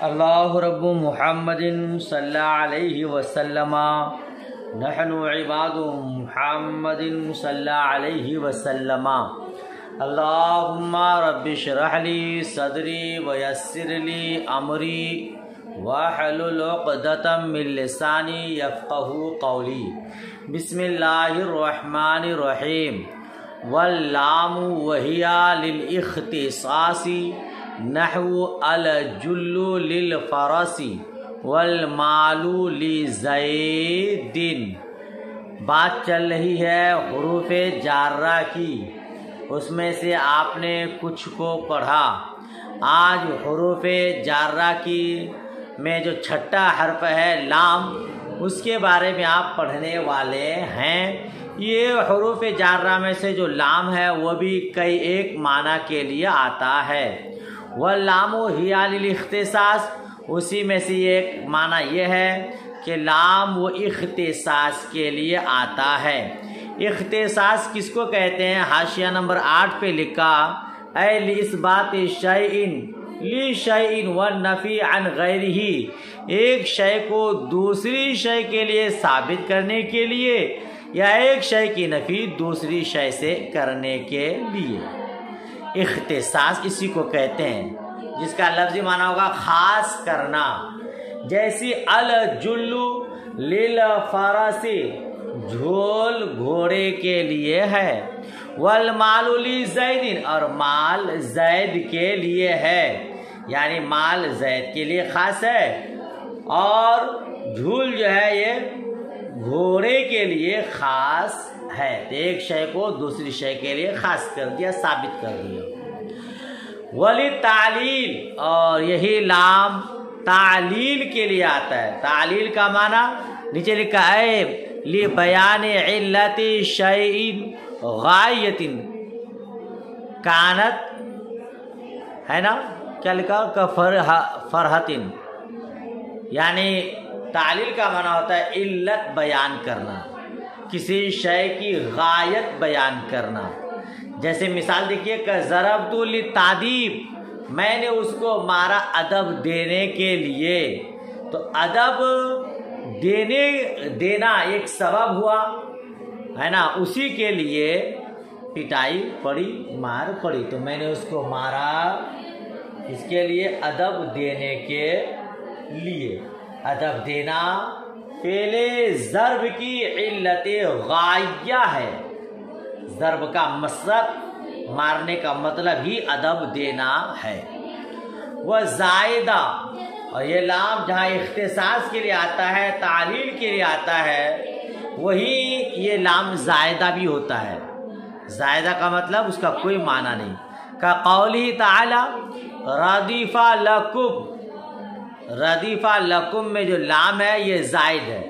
اللہ رب محمد صلی اللہ علیہ وسلم نحن عباد محمد صلی اللہ علیہ وسلم اللہم رب اشرح لی صدری ویسر لی امری واحلل عقدۃ من لسانی یفقہوا قولی بسم اللہ الرحمن الرحیم واللام وہی للاختصاص نحو الجل للفرس والمال لزید۔ بات چل رہی ہے حروف جارہ کی، اس میں سے آپ نے کچھ کو پڑھا۔ آج حروف جارہ کی میں جو چھٹا حرف ہے لام، اس کے بارے میں آپ پڑھنے والے ہیں۔ یہ حروف جارہ میں سے جو لام ہے وہ بھی کئی ایک معنی کے لیے آتا ہے۔ واللام ہی للاختصاص، اسی میں سے ایک معنی یہ ہے کہ لام وہ اختصاص کے لیے آتا ہے۔ اختصاص کس کو کہتے ہیں؟ حاشیہ نمبر 8 پہ لکھا اے لإثبات شیء لشیء والنفی عن غیرہ، ایک شے کو دوسری شے کے لیے ثابت کرنے کے لیے یا ایک شے کی نفی دوسری شے سے کرنے کے لیے اختصاص اسی کو کہتے ہیں، جس کا لفظی معنی ہوگا خاص کرنا۔ جیسی الجلو للفرس، جھول گھوڑے کے لیے ہے، والمال لزید، اور مال زید کے لیے ہے، یعنی مال زید کے لیے خاص ہے، اور جھول جو ہے یہ گھوڑے کے لیے خاص ہے۔ ایک شے کو دوسری شے کے لیے خاص کر دیا، ثابت کر دیا۔ ولی تعلیل، اور یہی لام تعلیل کے لیے آتا ہے۔ تعلیل کا معنی نیچے لکھا ہے لی بیان علت شیء غایت کانت، ہے نا، کیا لکھا فرحت، یعنی تعلیل کا معنی ہوتا ہے علت بیان کرنا، کسی شے کی غایت بیان کرنا۔ جیسے مثال دیکھیے کہ ضربت للتعذیب، میں نے اس کو مارا ادب دینے کے لیے، تو ادب دینا ایک سبب ہوا ہے نا، اسی کے لیے پٹائی پڑی، مار پڑی، تو میں نے اس کو مارا اس کے لیے ادب دینے کے لیے۔ ادب دینا پہلے ضرب کی علت غایہ ہے، ضرب کا مصدر مارنے کا مطلب ہی ادب دینا ہے۔ وہ زائدہ، اور یہ لام جہاں اختصاص کے لیے آتا ہے، تعلیل کے لیے آتا ہے، وہی یہ لام زائدہ بھی ہوتا ہے۔ زائدہ کا مطلب اس کا کوئی معنی نہیں، کا قولہ تعالی ردیف لکم، ردیف لکم میں جو لام ہے یہ زائد ہے،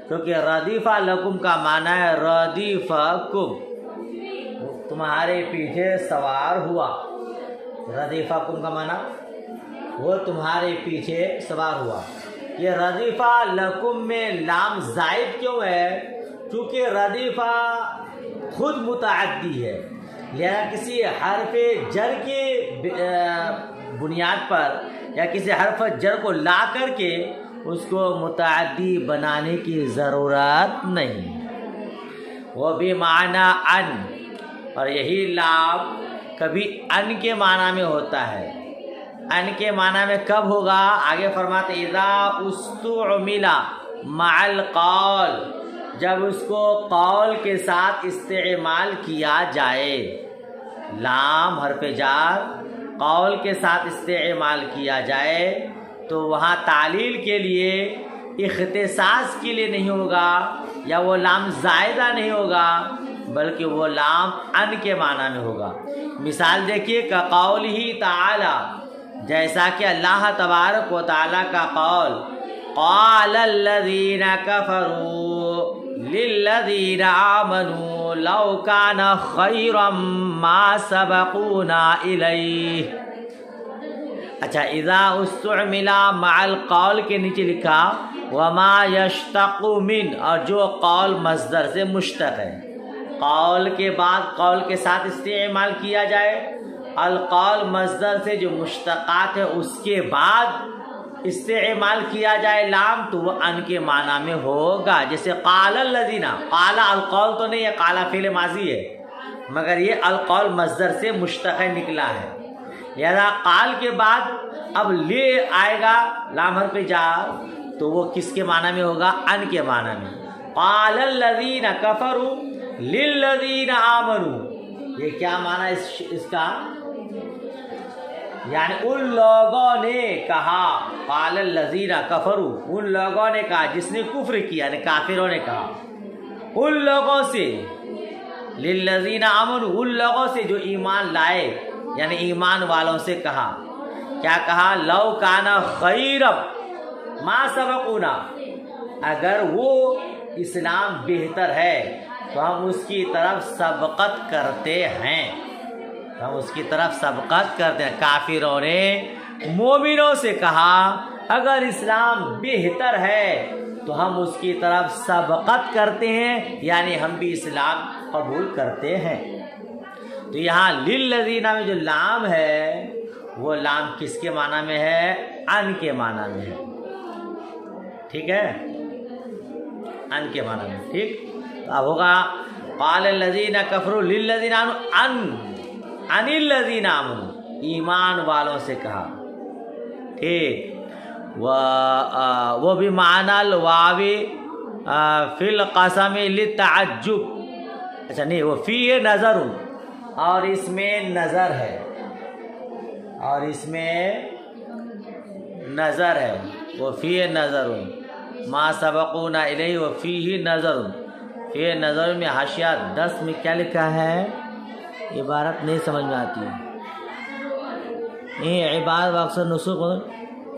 کیونکہ ردیف لکم کا معنی ہے ردیفکم، تمہارے پیچھے سوار ہوا۔ ردیفکم کا معنی وہ تمہارے پیچھے سوار ہوا۔ یہ ردیفہ لکم میں لام زائد کیوں ہے؟ چونکہ ردیفہ خود متعدی ہے، لہذا کسی حرف جر کے بنیاد پر یا کسی حرف جر کو لا کر کے اس کو متعدی بنانے کی ضرورت نہیں۔ وہ بھی معنی ان، اور یہی لام کبھی ان کے معنی میں ہوتا ہے۔ ان کے معنی میں کب ہوگا؟ آگے فرماتے اذا استعمل مع القول، جب اس کو قول کے ساتھ استعمال کیا جائے۔ لام حرف جار قول کے ساتھ استعمال کیا جائے تو وہاں تعلیل کے لیے، اختصاص کے لیے نہیں ہوگا، یا وہ لام زائدہ نہیں ہوگا، بلکہ وہ لام ان کے معنی میں ہوگا۔ مثال دیکھیے کہ قولہ تعالی، جیسا کہ اللہ تبارک و تعالی کا قول قال الذین کفروا للذین آمنوا لو کان خیرا ما سبقونا الیہ۔ اچھا، اذا استعمل مع القول کے نیچے لکھا وما یشتق من، اور جو قول مصدر سے مشتق ہے، قول کے بعد قول کے ساتھ استعمال کیا جائے، القول مصدر سے جو مشتقات ہے اس کے بعد استعمال کیا جائے لام تو وہ ان کے معنی میں ہوگا. جیسے قال الذین، قال القول تو نہیں ہے، قال فعل ماضی ہے، مگر یہ القول مصدر سے مشتق نکلا ہے. لہذا قال کے بعد اب لے آئے گا لام حرف جار، تو وہ کس کے معنی میں ہوگا؟ ان کے معنی میں. قال الذین کفروا للذین آمنوا، یہ کیا معنی اس کا؟ یعنی ان لوگوں نے کہا، قال الذین کفروا، ان لوگوں نے کہا جس نے کفر کیا، یعنی کافروں نے کہا ان لوگوں سے، للذین آمنوا ان لوگوں سے جو ایمان لائے، یعنی ایمان والوں سے کہا. کیا کہا؟ لو کان خیرا ما سبقونا، اگر وہ اسلام بہتر ہے تو ہم اس کی طرف سبقت کرتے ہیں، ہم اس کی طرف سبقت کرتے ہیں. کافروں نے مومنوں سے کہا اگر اسلام بہتر ہے تو ہم اس کی طرف سبقت کرتے ہیں، یعنی ہم بھی اسلام قبول کرتے ہیں. تو یہاں للذین میں جو لام ہے وہ لام کس کے معنی میں ہے؟ ان کے معنی میں ہے. ٹھیک ہے، ان کے معنی میں. ٹھیک، تو اب ہوگا قال الذین کفروا للذین آمنوا ان الذین آمنوا، ایمان والوں سے کہا. ٹھیک، وہ بھی معنی الواو فی القسم للتعجب. اچھا نہیں، وہ فی نظر، اور اس میں نظر ہے، اور اس میں نظر ہے. وہ فی نظر ما سبقونا الیہ و فیہ نظر. فی نظر میں حاشیہ 10 میں کیا لکھا ہے؟ عبارت نہیں سمجھ میں آتی. یہ عبارت اکثر نسخ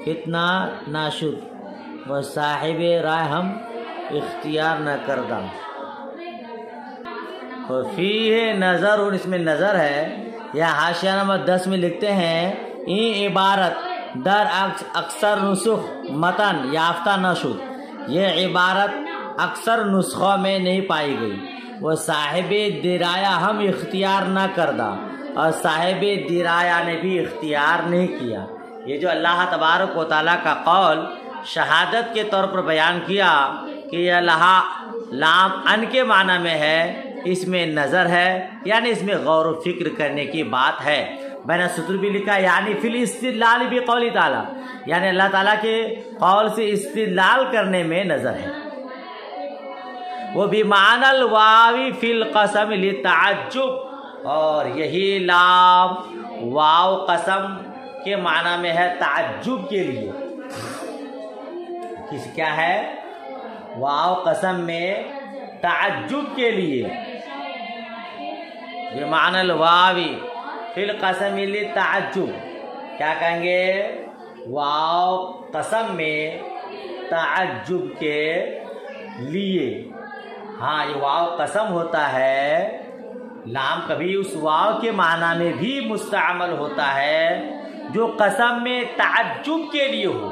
فتنہ ناشد و صاحب رائے ہم اختیار نہ کردہ. فیہ نظر، اس میں نظر ہے. یا حاشیہ نمبر 10 میں لکھتے ہیں یہ عبارت در اکثر نسخ متن یافتہ نہ شد، یہ عبارت اکثر نسخوں میں نہیں پائی گئی. وہ صاحب درایا ہم اختیار نہ کردہ، اور صاحب درایا نے بھی اختیار نہیں کیا. یہ جو اللہ تبارک و تعالیٰ کا قول شہادت کے طور پر بیان کیا کہ یہ لام ان کے معنی میں ہے، اس میں نظر ہے، یعنی اس میں غور و فکر کرنے کی بات ہے. بین السطور بھی لکھا، یعنی فی الاستدلال بقول تعالیٰ، یعنی اللہ تعالیٰ کے قول سے استدلال کرنے میں نظر ہے. وہ بھی معنی الواو فی القسم للتعجب، اور یہی لام واو قسم کے معنی میں ہے تعجب کے لیے. کیا ہے؟ واو قسم میں تعجب کے لیے. بمعنی الواو فی القسم للتعجب، کیا کہیں گے؟ واو قسم میں تعجب کے لیے. ہاں، یہ واو قسم ہوتا ہے. لام کبھی اس واو کے معنی میں بھی مستعمل ہوتا ہے جو قسم میں تعجب کے لیے ہو.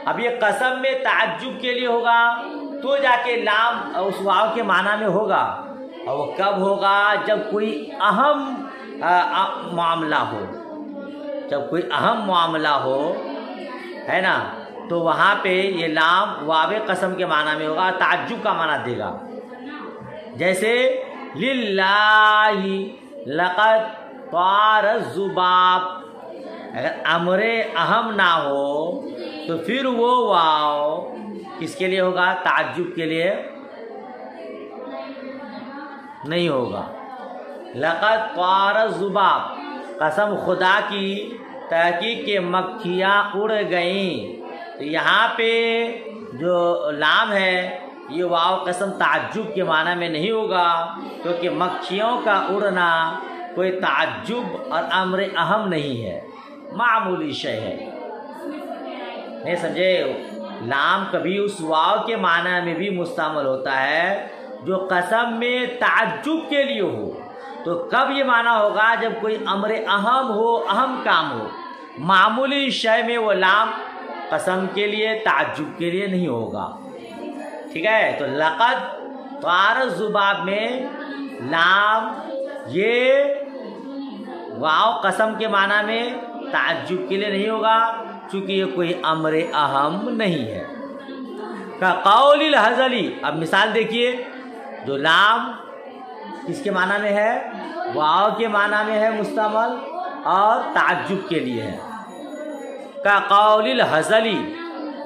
اب یہ قسم میں تعجب کے لیے ہوگا تو جا کے لام اس واو کے معنی میں ہوگا. اور وہ کب ہوگا؟ جب کوئی اہم معاملہ ہو، جب کوئی اہم معاملہ ہو، ہے نا، تو وہاں پہ یہ لام واو قسم کے معنی میں ہوگا، تعجب کا معنی دے گا. جیسے للہ لقد طار الذباب، اگر امر اہم نہ ہو تو پھر وہ واو کس کے لیے ہوگا؟ تعجب کے لیے نہیں ہوگا. لقد طار الذباب، قسم خدا کی تحقیق کے مکھیاں اڑ گئیں. تو یہاں پہ جو لام ہے یہ واو قسم تعجب کے معنی میں نہیں ہوگا، کیونکہ مکھیوں کا اڑنا کوئی تعجب اور امر اہم نہیں ہے، معمولی شے ہے. نہیں سمجھے؟ لام کبھی اس واو کے معنی میں بھی مستعمل ہوتا ہے جو قسم میں تعجب کے لیے ہو. تو کب یہ معنی ہوگا؟ جب کوئی امر اہم ہو، اہم کام ہو. معمولی شے میں وہ لام قسم کے لیے، تعجب کے لیے نہیں ہوگا. ٹھیک ہے؟ تو لقد طار الذباب میں لام یہ واو قسم کے معنی میں تعجب کے لیے نہیں ہوگا، چونکہ یہ کوئی امر اہم نہیں ہے۔ کا قول الحزلی، اب مثال دیکھیے، جو لام کس کے معنی میں ہے؟ واو کے معنی میں ہے مستعمل، اور تعجب کے لیے ہے۔ کا قول الحزلی،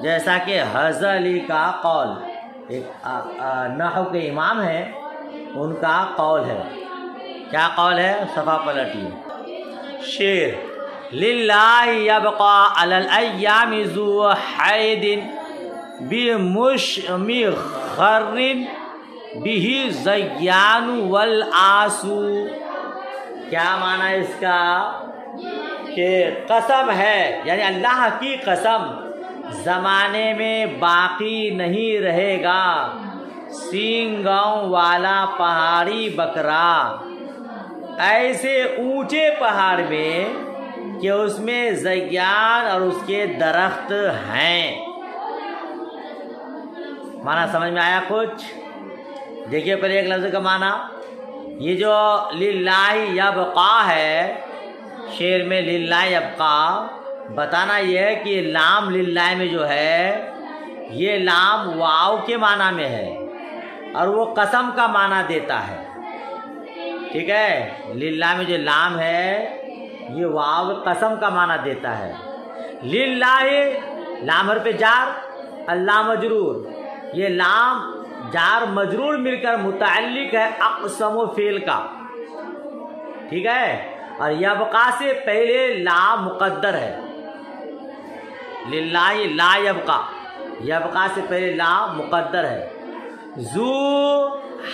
جیسا کہ حزلی کا قول، ایک نحو کے امام ہیں، ان کا قول ہے۔ کیا قول ہے؟ صفحہ پلٹیے۔ شعر: للہ یبقى علی الایام ذو حید بمشمخر به زیان والآسو۔ کیا معنی اس کا؟ کہ قسم ہے، یعنی اللہ کی قسم، زمانے میں باقی نہیں رہے گا سینگوں والا پہاڑی بکرا، ایسے اونچے پہاڑ میں کہ اس میں زیان اور اس کے درخت ہیں۔ معنی سمجھ میں آیا کچھ؟ دیکھیے پہلے ایک لفظ کا معنی، یہ جو للہ یبقا ہے، شعر میں للہ یبقا، بتانا یہ ہے کہ لام للہ میں جو ہے، یہ لام واو کے معنی میں ہے اور وہ قسم کا معنی دیتا ہے۔ ٹھیک ہے، للہ میں جو لام ہے یہ واو قسم کا معنی دیتا ہے۔ للہ لام حرف جار، اللہ مجرور، یہ لام جار مجرور مل کر متعلق ہے اقسم و فعل کا۔ ٹھیک ہے، اور یبقا سے پہلے لام مقدر ہے۔ للہ لا یبقا، یبقا سے پہلے لام مقدر ہے۔ ذو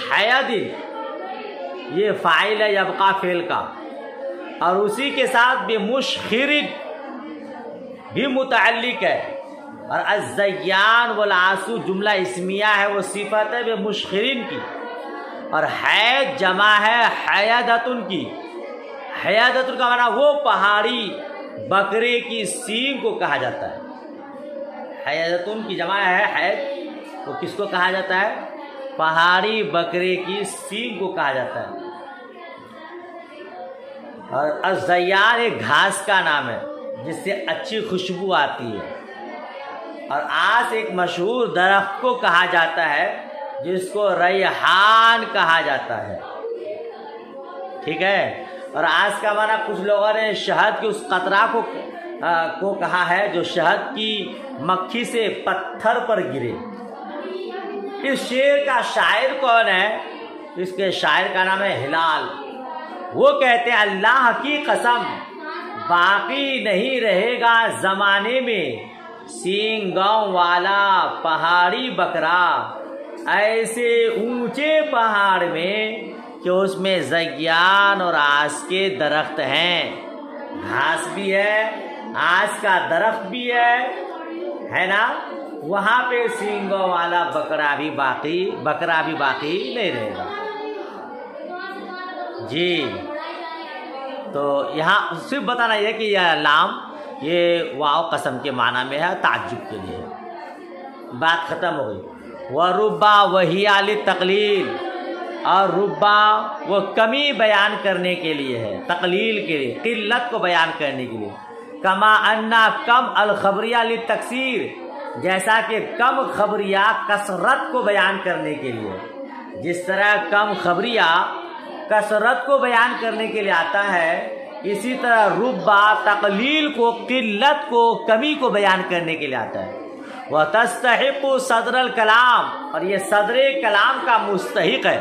حید، یہ فاعل ہے یبقا فعل کا، اور اسی کے ساتھ بمشخر بھی متعلق ہے، اور الزیان والآسو جملہ اسمیہ ہے، وہ صفت ہے بمشخرین کی، اور حید جمع ہے حیدتن کی۔ حیدتن کا معنی وہ پہاڑی بکرے کی سینگ کو کہا جاتا ہے۔ حیدتن کی جمع ہے حید، وہ کس کو کہا جاتا ہے؟ پہاڑی بکرے کی سینگ کو کہا جاتا ہے۔ اور الزیان ایک گھاس کا نام ہے جس سے اچھی خوشبو آتی ہے، اور آس ایک مشہور درخت کو کہا جاتا ہے جس کو ریحان کہا جاتا ہے۔ ٹھیک ہے، اور آس کا معنی کچھ لوگوں نے شہد کے اس قطرہ کو کہا ہے جو شہد کی مکھی سے پتھر پر گرے۔ اس شعر کا شاعر کون ہے؟ اس کے شاعر کا نام ہے ہلال۔ وہ کہتے ہیں اللہ کی قسم باقی نہیں رہے گا زمانے میں سینگوں والا پہاڑی بکرا، ایسے اونچے پہاڑ میں کہ اس میں زیان اور آس کے درخت ہیں۔ گھاس بھی ہے، آس کا درخت بھی ہے نا، وہاں پہ سینگوں والا بکرا بھی باقی نہیں رہے گا۔ جی، تو یہاں صرف بتانا یہ کہ یہ لام یہ واو قسم کے معنی میں ہے، تعجب کے لیے۔ بات ختم ہو گئی۔ وَرُبَّا وَهِيَ لِلتَّقْلِيلِ، اور ربا وہ کمی بیان کرنے کے لیے ہے، تقلیل کے لیے، قلت کو بیان کرنے کے لیے۔ کما انا کم الخبریہ للتکثیر، جیسا کہ کم خبریہ کثرت کو بیان کرنے کے لیے، جس طرح کم خبریہ کثرت کو بیان کرنے کے لیے آتا ہے، اسی طرح ربا تقلیل کو، قلت کو، کمی کو بیان کرنے کے لیے آتا ہے۔ وَتَسْتَحِقُ صدر الکلام، اور یہ صدر کلام کا مستحق ہے۔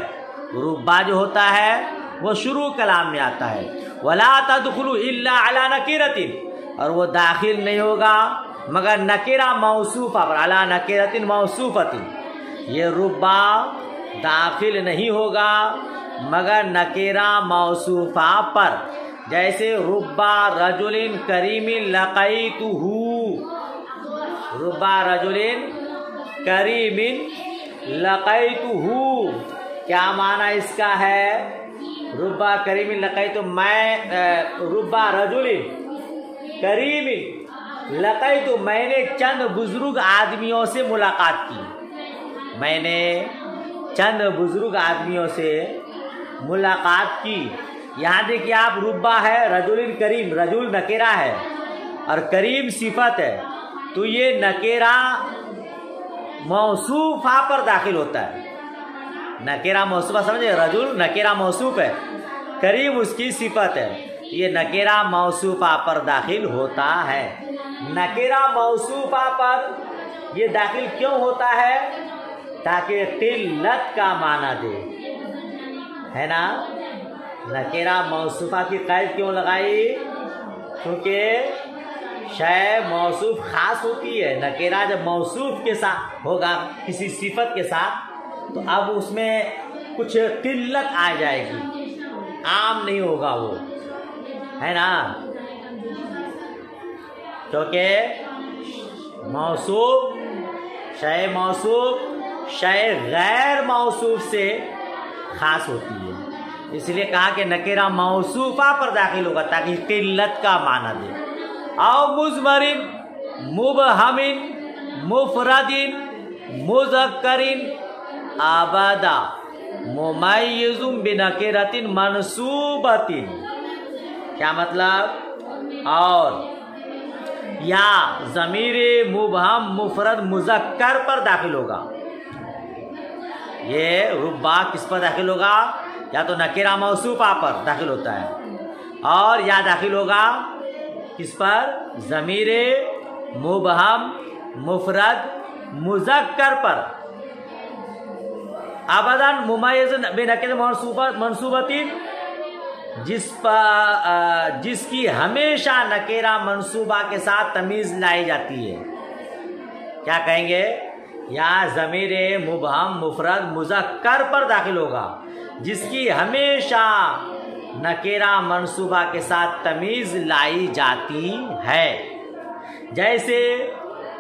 ربا جو ہوتا ہے وہ شروع کلام میں آتا ہے۔ وَلَا تَدْخُلُ إِلَّا عَلَى نَكِرَةٍ، اور وہ داخل نہیں ہوگا مگر نکرہ موصوفہ پر، علی نکرۃ موصوفۃ، یہ ربا داخل نہیں ہوگا مگر نکرہ موصوفہ پر، جیسے ربا رجل کریم لقیتہ، ربا رجل کریم لقیتہ، کیا معنی اس کا ہے؟ ربا کریم لقیتہ، میں ربا رجل کریم لقیتہ، میں نے چند بزرگ آدمیوں سے ملاقات کی، میں نے چند بزرگ آدمیوں سے ملاقات کی۔ یہاں دیکھیے آپ، ربا ہے رجل کریم، رجل نکرہ ہے، اور کریم صفت ہے تو یہ نکیرہ موصوفہ پر داخل ہوتا ہے. نکیرہ موصوفہ سمجھے, رجل نکیرہ موصوف ہے, کریم اس کی صفت ہے, یہ نکیرہ موصوفہ پر داخل ہوتا ہے. نکیرہ موصوفہ پر یہ داخل کیوں ہوتا ہے؟ تاکہ قلت کا معنی دے, ہے نا. نکیرہ موصوفہ کی قید کیوں لگائی؟ کیونکہ شے موصوف خاص ہوتی ہے. نکیرہ جب موصوف کے ساتھ ہوگا کسی صفت کے ساتھ تو اب اس میں کچھ قلت آ جائے گی, عام نہیں ہوگا وہ, ہے نا. کیونکہ موصوف شے غیر موصوف سے خاص ہوتی ہے. اس لیے کہا کہ نکیرہ موصوفہ پر داخل ہوگا تاکہ قلت کا معنی دے. او مضمرن مبہمن مفردن مذکرن ابدا ممیز بنکرۃ منصوبۃ. کیا مطلب؟ اور یا ضمیر مبہم مفرد مذکر پر داخل ہوگا. یہ ربا کس پر داخل ہوگا؟ یا تو نکیرہ موصوفہ پر داخل ہوتا ہے, اور یا داخل ہوگا کس پر؟ ضمیر مبہم مفرد مذکر پر. ابداً ممیز بنکرۃ منصوبۃ, جس کی ہمیشہ نکیرہ منصوبہ کے ساتھ تمیز لائی جاتی ہے. کیا کہیں گے؟ یا ضمیر مبہم مفرد مذکر پر داخل ہوگا جس کی ہمیشہ نکیرہ منصوبہ کے ساتھ تمیز لائی جاتی ہے. جیسے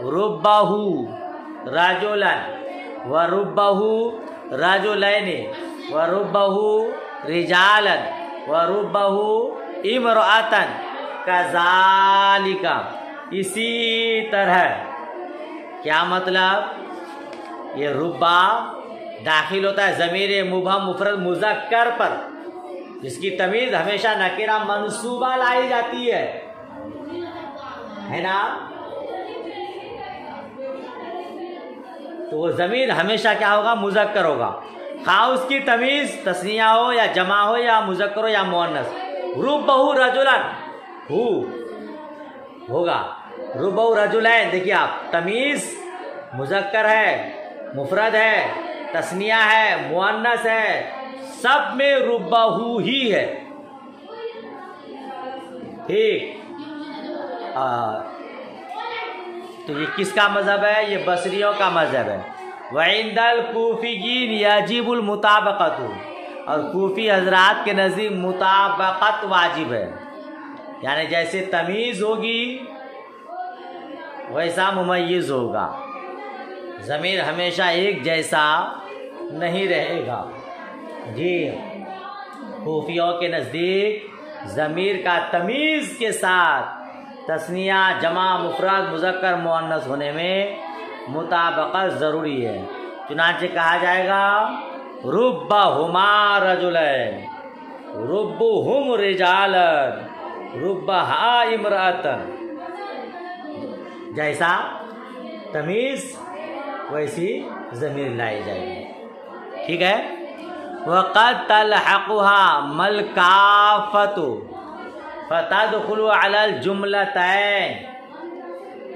ربہ رجلن و ربہ رجلین و ربہ رجالا و ربہ امرأۃ کذالک. اسی طرح. کیا مطلب؟ یہ ربا داخل ہوتا ہے ضمیر مبہم مفرد مذکر پر جس کی تمیز ہمیشہ نکیرہ منصوبہ لائی جاتی ہے نا. تو وہ ضمیر ہمیشہ کیا ہوگا؟ مذکر ہوگا, خواہ اس کی تمیز تثنیہ ہو یا جمع ہو یا مذکر ہو یا مؤنث. ربہ رجلن ہوگا, ربہ رجلین. دیکھیے آپ, تمیز مذکر ہے, مفرد ہے, تثنیہ ہے, مؤنث ہے, سب میں ربہ ہی ہے. ٹھیک. تو یہ کس کا مذہب ہے؟ یہ بصریوں کا مذہب ہے. وعند الکوفیین یجب المطابقۃ, اور کوفی حضرات کے نزدیک مطابقت واجب ہے. یعنی جیسے تمیز ہوگی ویسا ممیز ہوگا, ضمیر ہمیشہ ایک جیسا نہیں رہے گا. جی, کوفیوں کے نزدیک ضمیر کا تمیز کے ساتھ تثنیہ جمع مفرد مذکر مؤنث ہونے میں مطابقت ضروری ہے. چنانچہ کہا جائے گا ربہما رجلین ربہم رجالا ربہا امرأۃ. جیسا تمیز ویسی ضمیر لائی جائے گی. ٹھیک ہے. وقد تلحقها ملکافت فتدخل علی الجملتین,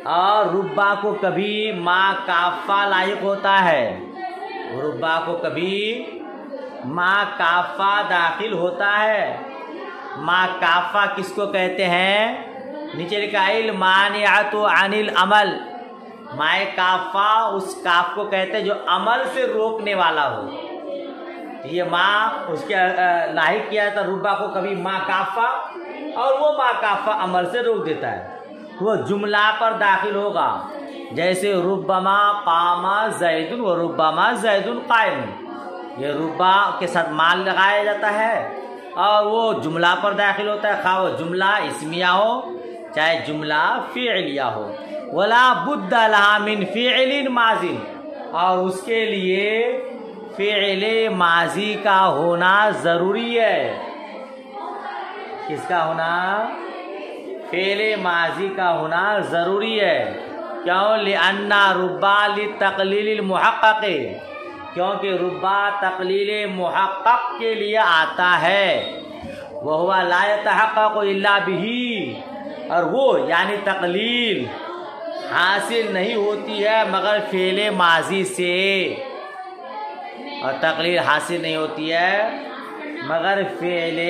اور ربا کو کبھی ما کافہ لاحق ہوتا ہے. ربا کو کبھی ما کافہ داخل ہوتا ہے. ما کافہ کس کو کہتے ہیں؟ نیچے لکھا المانعۃ عن العمل. مائے کافہ اس کاف کو کہتے ہیں جو عمل سے روکنے والا ہو. یہ ماں اس کے لاحق کیا تھا ربا کو کبھی ما کافہ, اور وہ ما کافہ عمل سے روک دیتا ہے. وہ جملہ پر داخل ہوگا. جیسے ربما قام زید و ربما زید قائم. یہ ربا کے ساتھ مال لگایا جاتا ہے اور وہ جملہ پر داخل ہوتا ہے, خواہ وہ جملہ اسمیہ ہو چاہے جملہ فعلیہ ہو. ولا بد لها من فعل ماضی, اور اس کے لیے فعل ماضی کا ہونا ضروری ہے. کس کا ہونا؟ فعل ماضی کا ہونا ضروری ہے. کیوں؟ لأن ربا لتقلیل المحقق، کیونکہ ربا تقلیل محقق کے لیے آتا ہے. وہو لا يتحقق الا به، اور وہ یعنی تقلیل حاصل نہیں ہوتی ہے مگر فعل ماضی سے، اور تقلیل حاصل نہیں ہوتی ہے مگر فعل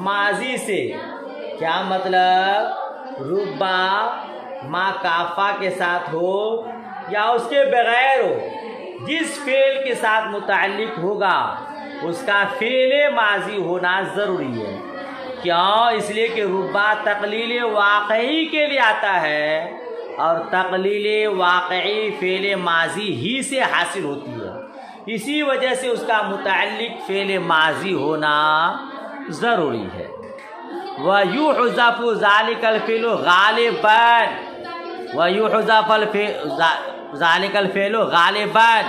ماضی سے. کیا مطلب؟ ربا ما کافہ کے ساتھ ہو یا اس کے بغیر ہو، جس فعل کے ساتھ متعلق ہوگا اس کا فعل ماضی ہونا ضروری ہے. کیوں؟ اس لیے کہ ربا تقلیل واقعی کے لیے آتا ہے، اور تقلیل واقعی فعل ماضی ہی سے حاصل ہوتی ہے، اسی وجہ سے اس کا متعلق فعل ماضی ہونا ضروری ہے. وَيُحْذَفُ ذَلِكَ الْفِعْلُ غَالِبًا، وَيُحْذَفُ ذَلِكَ الْفِعْلُ غَالِبًا،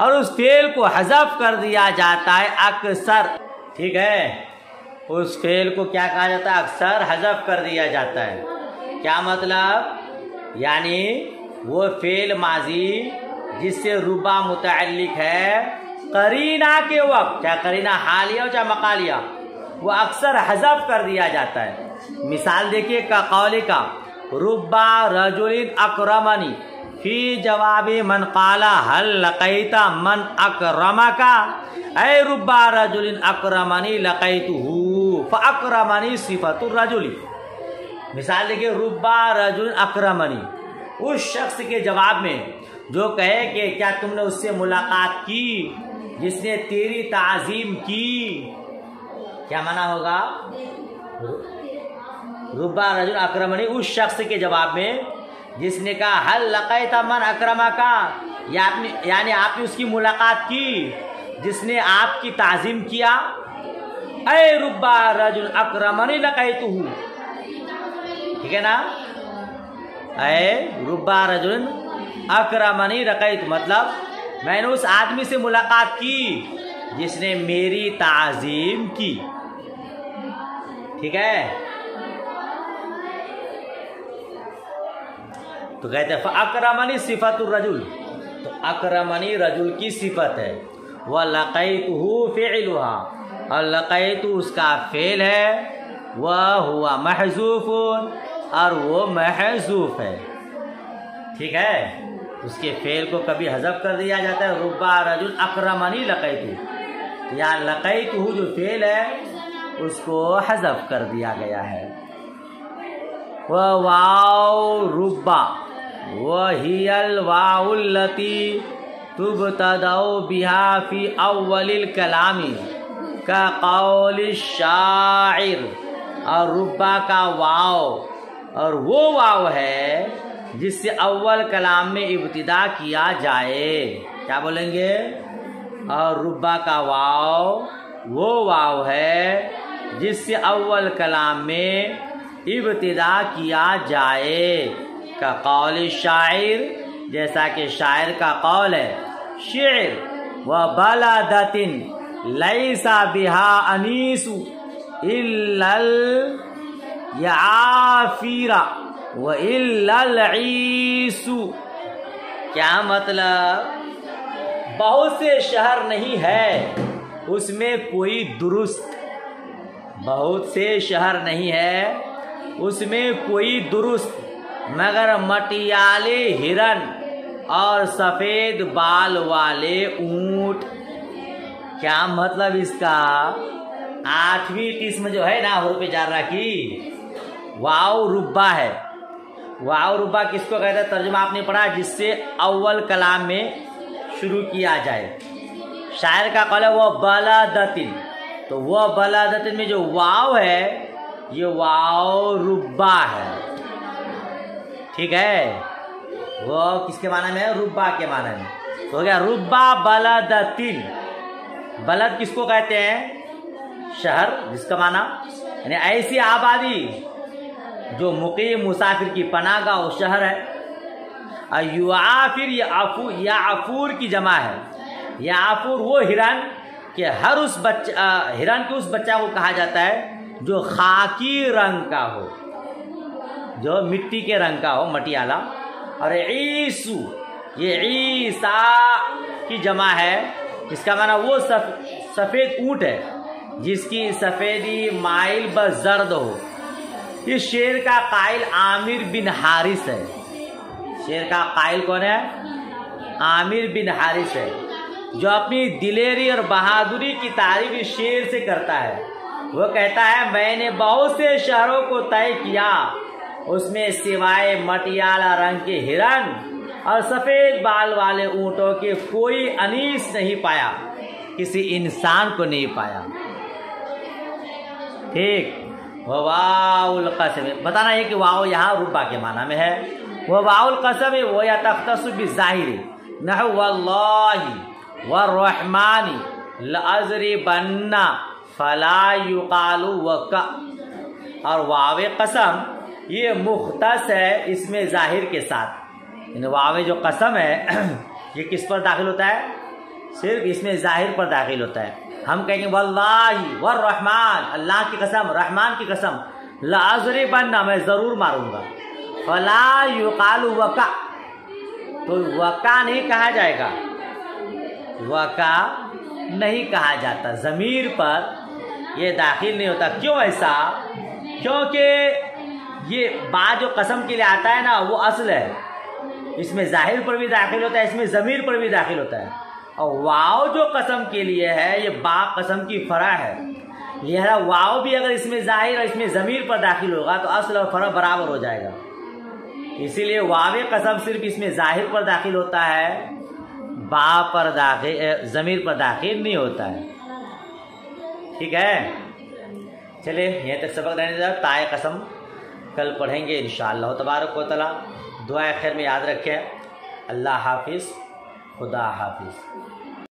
اور اس فعل کو حذف کر دیا جاتا ہے اکثر. ٹھیک ہے، اس فعل کو کیا کہا جاتا ہے؟ اکثر حذف کر دیا جاتا ہے. کیا مطلب؟ یعنی وہ فعل ماضی جس سے ربا متعلق ہے، قرینہ کے وقت، چاہے قرینہ حالیہ ہو چاہے مقالیہ، وہ اکثر حذف کر دیا جاتا ہے. مثال دیکھیے، کا قول کا ربا رجل اکرمنی فی جواب من قال هل لقیت من اکرمک، اے ربا رجل اکرمنی لقیتہ فاکرمنی صفت الرجل. مثال دیکھیے، ربا رجل اکرمنی، اس شخص کے جواب میں جو کہے کہ کیا تم نے اس سے ملاقات کی جس نے تیری تعظیم کی. کیا معنی ہوگا؟ ربا رجل اکرمنی، اس شخص کے جواب میں جس نے کہا حل لقیت من اکرمک، یعنی آپ نے اس کی ملاقات کی جس نے آپ کی تعظیم کیا. اے ربا رجل اکرمنی لقیتہ، ٹھیک ہے نا؟ اے ربا رجل اکرمنی لقیتہ، مطلب میں نے اس آدمی سے ملاقات کی جس نے میری تعظیم کی. ٹھیک ہے، تو کہتے ہیں فاکرمنی صفت الرجل، تو اکرمنی رجل کی صفت ہے. وَلَقَيْتُهُ فِعْلُهَا، اور لقیت اس کا فعل ہے، وَهُوَ مَحْذُوفٌ، اور وہ محذوف ہے. ٹھیک ہے، اس کے فعل کو کبھی حذف کر دیا جاتا ہے. ربا رجل اکرمنی لقیتہ، یا لقیتہ جو فعل ہے اس کو حذف کر دیا گیا ہے. وواو ربا وہی الواو التی تبتدأ بها فی اول الکلام کا قول الشاعر، اور ربا کا واو، اور وہ واو ہے جس سے اول کلام میں ابتدا کیا جائے. کیا بولیں گے؟ اور ربا کا واو وہ واو ہے جس سے اول کلام میں ابتدا کیا جائے. کا قول شاعر، جیسا کہ شاعر کا قول ہے. شعر وبلدۃ لیس بها انیس الا الیعافیر والا العیس. کیا مطلب؟ بہت سے شہر نہیں ہے اس میں کوئی درست، بہت سے شہر نہیں ہے اس میں کوئی درست، مگر مٹیالے ہرن اور سفید بال والے اونٹ. کیا مطلب اس کا؟ 8ویں قسم جو ہے نا حروف جارہ کی، واو ربا ہے. واو ربا کس کو کہتا ہے؟ ترجمہ آپ نے پڑھا، جس سے اول کلام میں شروع کیا جائے. شاعر کا قول ہے وہ بلدۃ، تو وہ بلدۃ میں جو واو ہے یہ واو ربا ہے. ٹھیک ہے، وہ کس کے معنی میں ہے؟ ربا کے معنی میں. تو ہو گیا ربا بلدۃ. بلد کس کو کہتے ہیں؟ شہر، جس کا معنی یعنی ایسی آبادی جو مقیم مسافر کی پناہ گاہ و شہر ہے. یعافر یا عفور کی جمع ہے. یا عفور وہ ہرن کہ ہر اس ہرن کے اس بچہ کو کہا جاتا ہے جو خاکی رنگ کا ہو. جو مٹی کے رنگ کا ہو، مٹیالہ. اور عیسو یہ عیسا کی جمع ہے، اس کا معنی وہ سفید اونٹ ہے جس کی سفیدی مائل بزرد ہو. یہ شعر کا قائل عامر بن حارث ہے. شعر کا قائل کون ہے؟ عامر بن حارث ہے، جو اپنی دلیری اور بہادری کی تعریف اس شعر سے کرتا ہے. وہ کہتا ہے میں نے بہت سے شہروں کو طے کیا، اس میں سوائے مٹیالہ رنگ کے ہرن اور سفید بال والے اونٹوں کے کوئی انیس نہیں پایا، کسی انسان کو نہیں پایا. ٹھیک. واو القسم، بتانا ہے کہ واو یہاں ربا کے معنی میں ہے. وہ واو القسم وہ یا تختص بالظاہر نحو واللہ والرحمن لأضربن فلا یقال وک. اور واو قسم یہ مختص ہے اس میں ظاہر کے ساتھ. یعنی واو جو قسم ہے یہ کس پر داخل ہوتا ہے؟ صرف اس میں ظاہر پر داخل ہوتا ہے. ہم کہیں گے واللہ والرحمن، اللہ کی قسم، رحمان کی قسم، لأضربن میں ضرور ماروں گا، فلا یقال وکا تو وکا نہیں کہا جائے گا، وکا نہیں کہا جاتا، ضمیر پر یہ داخل نہیں ہوتا. کیوں ایسا؟ کیونکہ یہ بات جو قسم کے لیے آتا ہے نا وہ اصل ہے، اس میں ظاہر پر بھی داخل ہوتا ہے، اس میں ضمیر پر بھی داخل ہوتا ہے. اور واو جو قسم کے لیے ہے یہ با قسم کی فرع ہے، لہذا واو بھی اگر اس میں ظاہر اور اس میں ضمیر پر داخل ہوگا تو اصل اور فرع برابر ہو جائے گا. اسی لیے واو قسم صرف اس میں ظاہر پر داخل ہوتا ہے، با پر داخل، ضمیر پر داخل نہیں ہوتا ہے. ٹھیک ہے، چلے یہیں تک سبق رہنے دیں. تائے قسم کل پڑھیں گے انشاءاللہ تبارک و تعالی. دعائے خیر میں یاد رکھیں. اللہ حافظ، خدا حافظ.